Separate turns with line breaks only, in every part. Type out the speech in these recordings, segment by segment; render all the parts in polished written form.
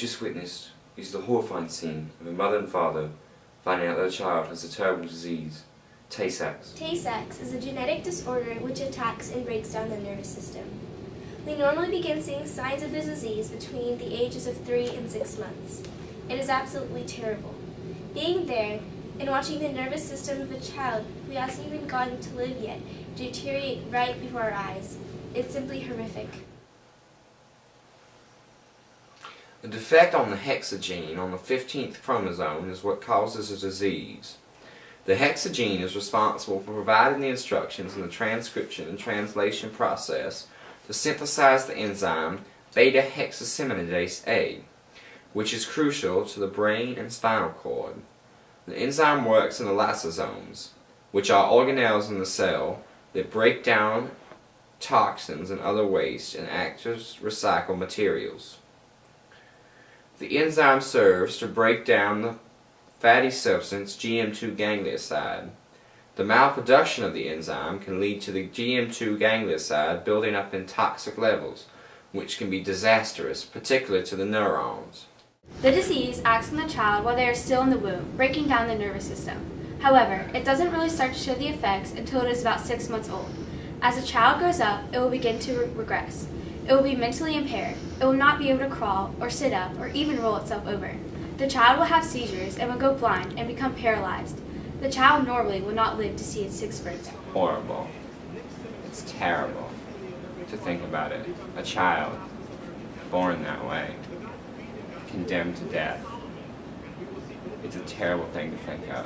just witnessed is the horrifying scene of a mother and father finding out their child has a terrible disease, Tay-Sachs.
Tay-Sachs is a genetic disorder which attacks and breaks down the nervous system. We normally begin seeing signs of the disease between the ages of 3 and 6 months. It is absolutely terrible. Being there and watching the nervous system of a child who hasn't even gotten to live yet deteriorate right before our eyes, it's simply horrific.
A defect on the hexa gene on the 15th chromosome is what causes the disease. The hexa gene is responsible for providing the instructions in the transcription and translation process to synthesize the enzyme beta-hexaceminidase A, which is crucial to the brain and spinal cord. The enzyme works in the lysosomes, which are organelles in the cell that break down toxins and other waste and act as recycled materials. The enzyme serves to break down the fatty substance GM2 ganglioside. The malproduction of the enzyme can lead to the GM2 ganglioside building up in toxic levels, which can be disastrous, particularly to the neurons.
The disease acts on the child while they are still in the womb, breaking down the nervous system. However, it doesn't really start to show the effects until it is about 6 months old. As the child grows up, it will begin to regress. It will be mentally impaired. It will not be able to crawl or sit up or even roll itself over. The child will have seizures and will go blind and become paralyzed. The child normally will not live to see its 6th birthday.
Horrible. It's terrible to think about it. A child born that way, condemned to death. It's a terrible thing to think of.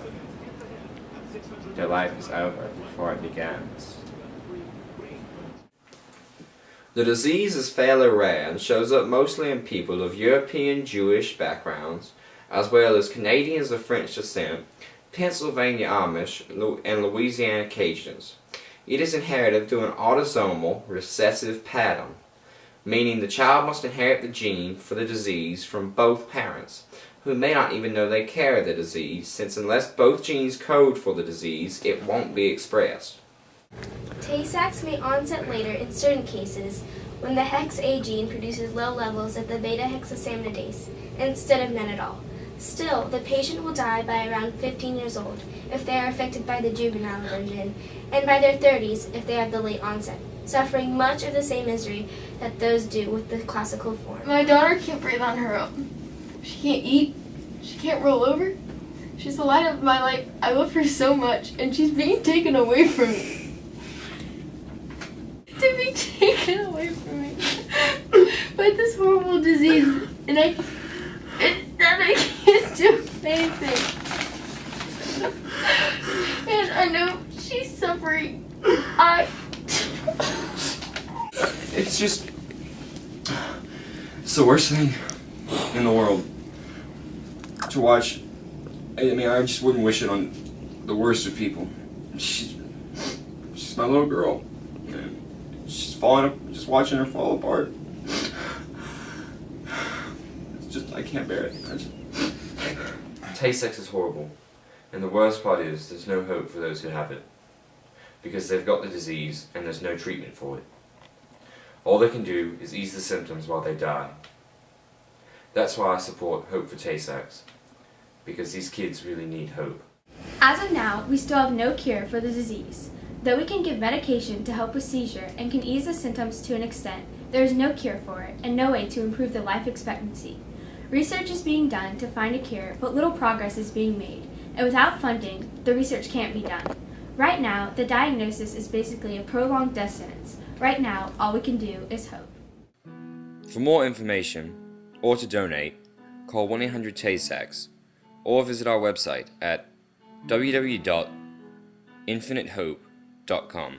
Their life is over before it begins. The disease is fairly rare and shows up mostly in people of European Jewish backgrounds, as well as Canadians of French descent, Pennsylvania Amish, and Louisiana Cajuns. It is inherited through an autosomal recessive pattern, meaning the child must inherit the gene for the disease from both parents, who may not even know they carry the disease, since unless both genes code for the disease, it won't be expressed.
Tay-Sachs may onset later in certain cases when the hex-A gene produces low levels of the beta-hexaceminidase instead of none at all. Still, the patient will die by around 15 years old if they are affected by the juvenile version, and by their 30s if they have the late onset, suffering much of the same misery that those do with the classical form.
My daughter can't breathe on her own. She can't eat. She can't roll over. She's the light of my life. I love her so much, and she's being taken away from me. To be taken away from me by this horrible disease, and I can't do anything. And I know she's suffering.
It's just... it's the worst thing in the world to watch. I mean, I just wouldn't wish it on the worst of people. She's my little girl. She's falling up, just watching her fall apart. It's just, I can't bear it. Tay-Sachs is horrible. And the worst part is, there's no hope for those who have it. Because they've got the disease, and there's no treatment for it. All they can do is ease the symptoms while they die. That's why I support Hope for Tay-Sachs. Because these kids really need hope.
As of now, we still have no cure for the disease. Though we can give medication to help with seizure and can ease the symptoms to an extent, there is no cure for it and no way to improve the life expectancy. Research is being done to find a cure, but little progress is being made, and without funding, the research can't be done. Right now, the diagnosis is basically a prolonged death sentence. Right now, all we can do is hope.
For more information, or to donate, call 1-800-TAY-SACS, or visit our website at www.infinitehope.com.